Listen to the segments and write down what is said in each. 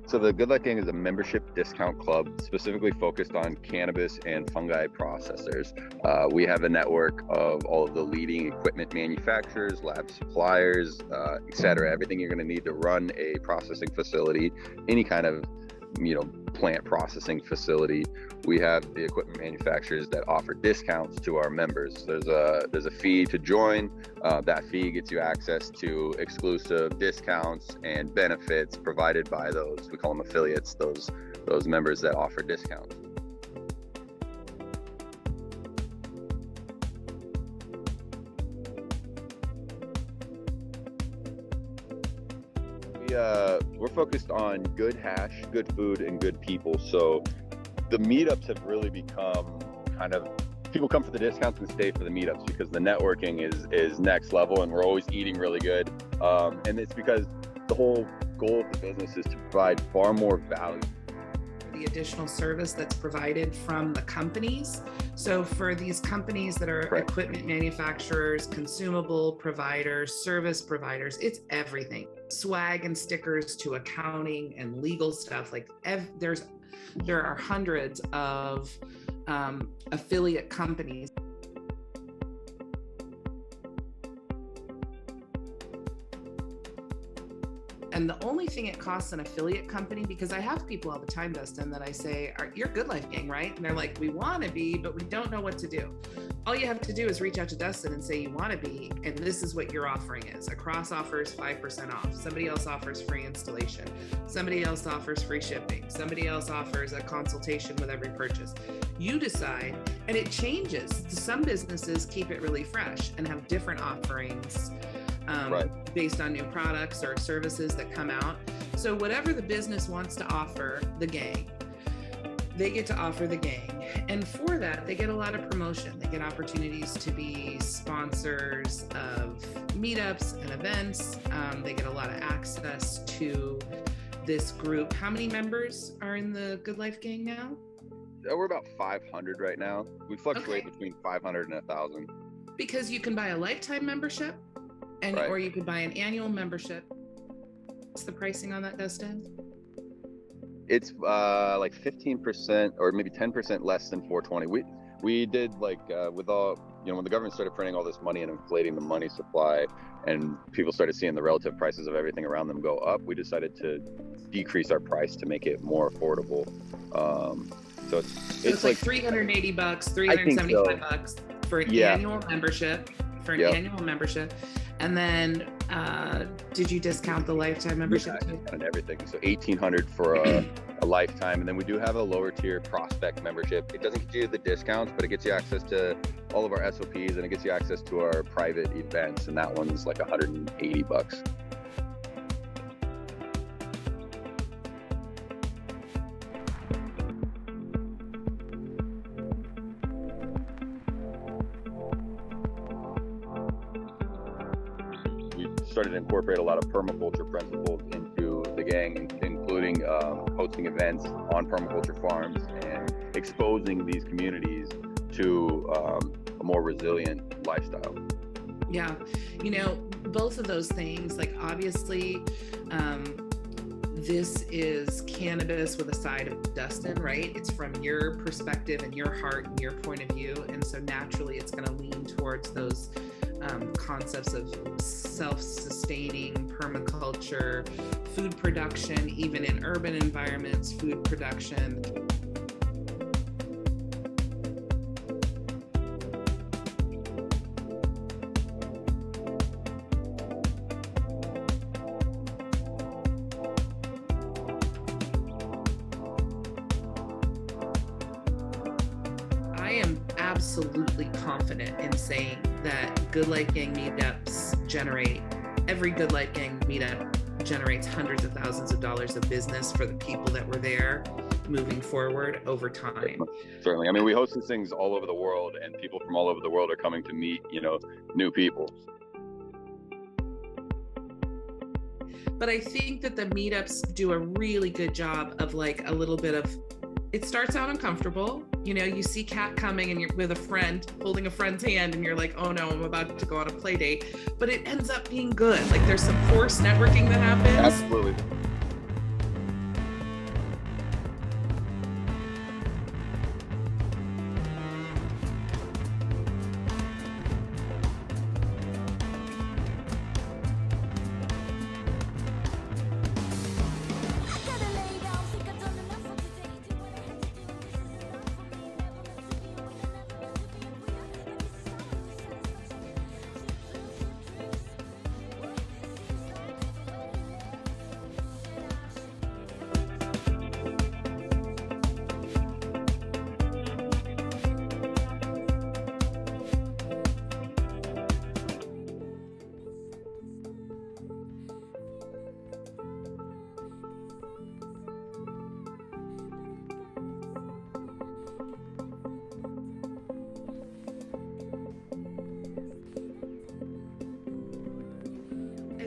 So the Good Life Gang is a membership discount club specifically focused on cannabis and fungi processors. We have a network of all of the leading equipment manufacturers, lab suppliers, et cetera. Everything you're going to need to run a processing facility, any kind of plant processing facility. We have the equipment manufacturers that offer discounts to our members. There's a fee to join. That fee gets you access to exclusive discounts and benefits provided by those, we call them affiliates, those members that offer discounts. We're focused on good hash, good food, and good people. So the meetups have really become people come for the discounts and stay for the meetups because the networking is next level, and we're always eating really good. And it's because the whole goal of the business is to provide far more value. The additional service that's provided from the companies. So for these companies that are equipment manufacturers, consumable providers, service providers, it's everything. Swag and stickers to accounting and legal stuff. Like there are hundreds of affiliate companies. And the only thing it costs an affiliate company, because I have people all the time, Dustin, that I say, you're Good Life Gang, right? And they're like, we want to be, but we don't know what to do. All you have to do is reach out to Dustin and say you want to be, and this is what your offering is. Across offers 5% off. Somebody else offers free installation. Somebody else offers free shipping. Somebody else offers a consultation with every purchase. You decide, and it changes. Some businesses keep it really fresh and have different offerings based on new products or services that come out. So whatever the business wants to offer the gang, they get to offer the gang. And for that, they get a lot of promotion. They get opportunities to be sponsors of meetups and events. They get a lot of access to this group. How many members are in the Good Life Gang now? We're about 500 right now. We fluctuate between 500 and 1,000. Because you can buy a lifetime membership, or you could buy an annual membership. What's the pricing on that, Dustin? It's like 15% or maybe 10% less than 420. We did with all, when the government started printing all this money and inflating the money supply, and people started seeing the relative prices of everything around them go up, we decided to decrease our price to make it more affordable. So it's like $380, $375 for an annual membership. Annual membership. And then did you discount the lifetime membership too? And everything. So $1,800 for a lifetime. And then we do have a lower tier prospect membership. It doesn't get you the discounts, but it gets you access to all of our SOPs, and it gets you access to our private events. And that one's like $180. Started to incorporate a lot of permaculture principles into the gang, including hosting events on permaculture farms and exposing these communities to a more resilient lifestyle. Yeah, both of those things, like obviously this is cannabis with a side of Dustin, right? It's from your perspective and your heart and your point of view, and so naturally it's going to lean towards those concepts of self-sustaining permaculture, food production, even in urban environments, food production. I am absolutely confident in saying that Good Life Gang meetups every Good Life Gang meetup generates hundreds of thousands of dollars of business for the people that were there moving forward over time. Certainly. I mean, we host these things all over the world, and people from all over the world are coming to meet, new people. But I think that the meetups do a really good job of like a little bit of, it starts out uncomfortable. You see Kat coming and you're with a friend, holding a friend's hand, and you're like, oh no, I'm about to go on a play date. But it ends up being good. Like there's some forced networking that happens. Absolutely.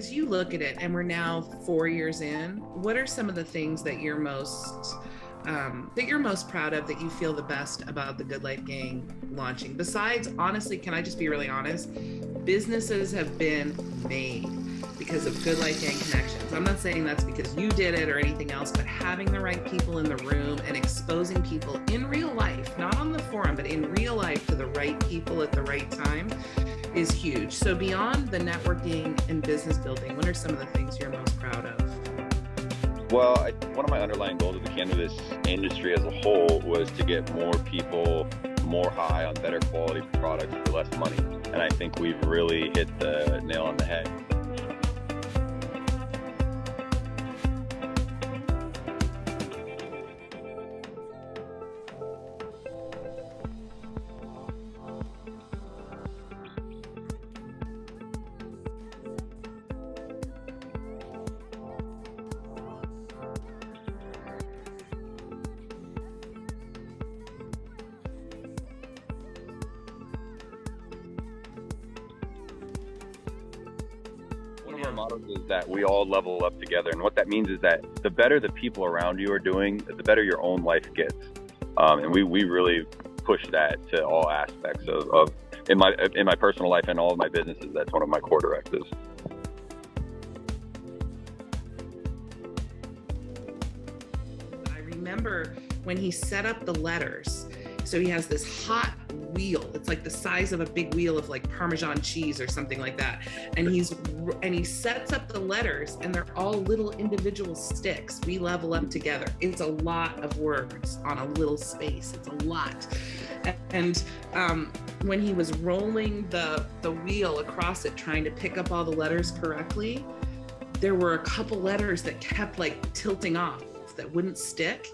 as you look at it, and we're now 4 years in, what are some of the things that you're most proud of, that you feel the best about the Good Life Gang launching? Besides, honestly, can I just be really honest? Businesses have been made because of Good Life Gang connections. I'm not saying that's because you did it or anything else, but having the right people in the room and exposing people in real life, not on the forum, but in real life, to the right people at the right time is huge. So beyond the networking and business building, what are some of the things you're most proud of? Well, one of my underlying goals of the cannabis industry as a whole was to get more people more high on better quality products for less money. And I think we've really hit the nail on the head. Our motto is that we all level up together, and what that means is that the better the people around you are doing, the better your own life gets. And we really push that to all aspects of in my personal life and all of my businesses. That's one of my core directives. I remember when he set up the letters. So he has this hot wheel. It's like the size of a big wheel of like Parmesan cheese or something like that. And he sets up the letters, and they're all little individual sticks. We level up together. It's a lot of words on a little space. It's a lot. And when he was rolling the wheel across it, trying to pick up all the letters correctly, there were a couple letters that kept like tilting off, that wouldn't stick.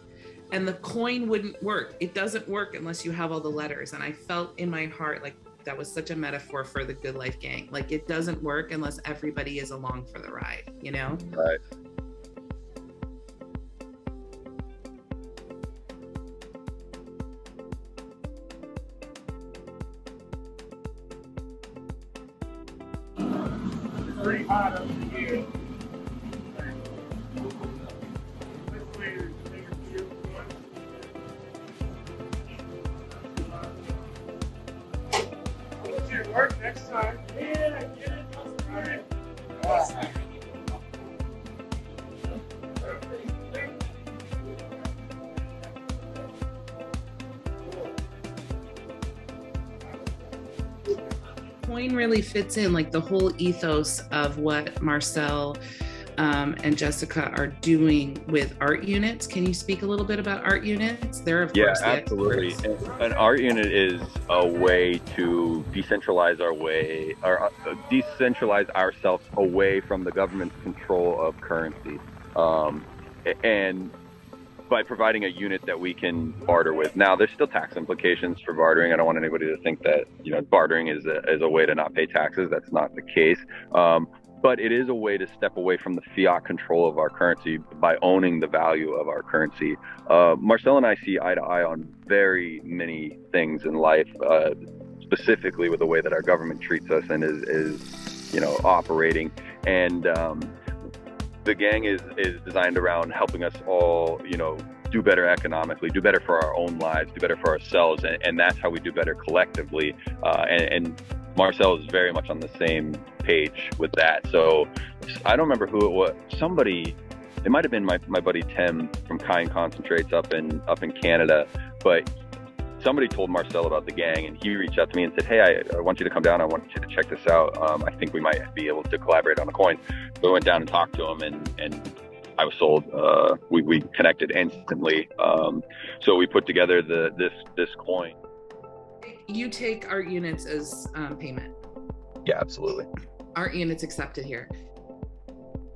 And the coin wouldn't work. It doesn't work unless you have all the letters. And I felt in my heart like that was such a metaphor for the Good Life Gang. Like, it doesn't work unless everybody is along for the ride, you know? Right. It's pretty hot up here. Work next time. Yeah, get it. All right. Awesome. Coin really fits in, like the whole ethos of what Marcel and Jessica are doing with art units. Can you speak a little bit about art units? They're of course the absolutely. experts. An art unit is a way to decentralize ourselves away from the government's control of currency, and by providing a unit that we can barter with. Now, there's still tax implications for bartering. I don't want anybody to think that bartering is a way to not pay taxes. That's not the case. But it is a way to step away from the fiat control of our currency by owning the value of our currency. Marcel and I see eye to eye on very many things in life, specifically with the way that our government treats us and is operating. And the gang is designed around helping us all, do better economically, do better for our own lives, do better for ourselves, and that's how we do better collectively. And Marcel is very much on the same page with that. So I don't remember who it was. It might have been my buddy Tim from Kind Concentrates up in Canada, but somebody told Marcel about the gang, and he reached out to me and said, hey, I want you to come down. I want you to check this out. I think we might be able to collaborate on a coin. So I went down and talked to him, and I was sold. We connected instantly. So we put together this coin. You take art units as payment? Yeah, absolutely. Art units accepted here?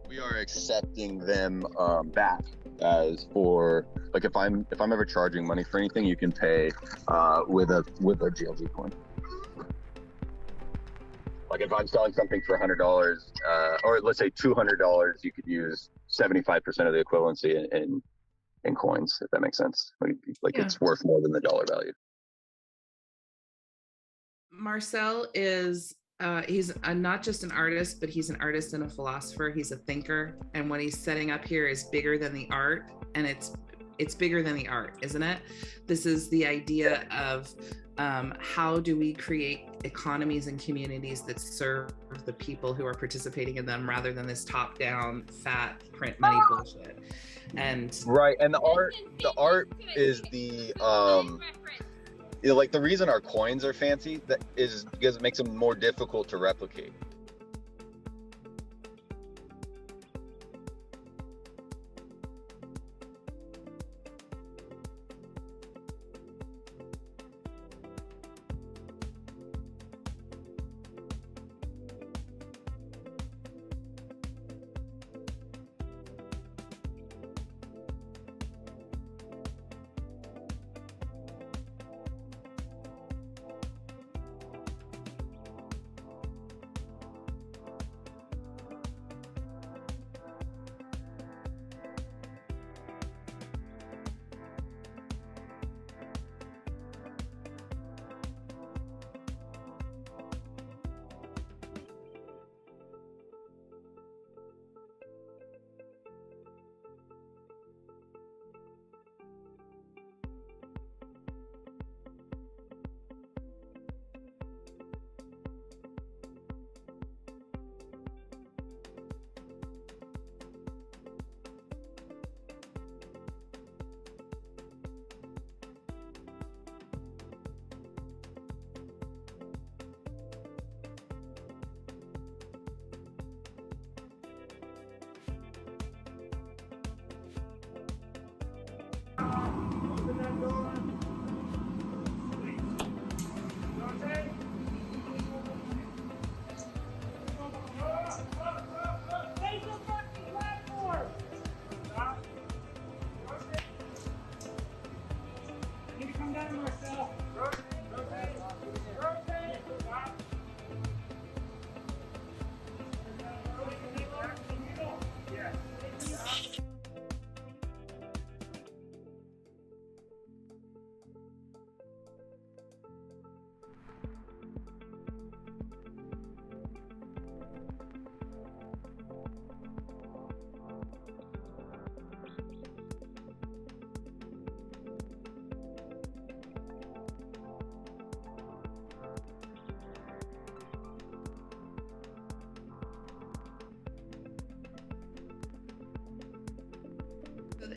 We are accepting them back as for, like, if I'm ever charging money for anything, you can pay with a GLG coin. Like if I'm selling something for $100, or let's say $200, you could use 75% of the equivalency in coins, if that makes sense. Like yeah. It's worth more than the dollar value. Marcel is He's not just an artist, but he's an artist and a philosopher. He's a thinker, and what he's setting up here is bigger than the art, and it's bigger than the art, isn't it? This is the idea of how do we create economies and communities that serve the people who are participating in them, rather than this top-down fat print money bullshit. And right, and the art is the like the reason our coins are fancy that is because it makes them more difficult to replicate. Come down, Marcel. Rotate. Stop. Yes.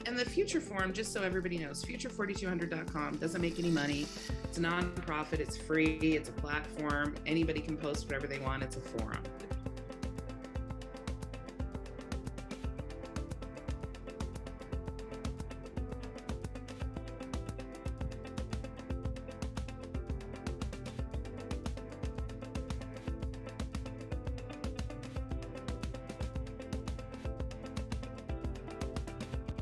And the Future Forum, just so everybody knows, future4200.com doesn't make any money. It's a non-profit, it's free, it's a platform. Anybody can post whatever they want, it's a forum.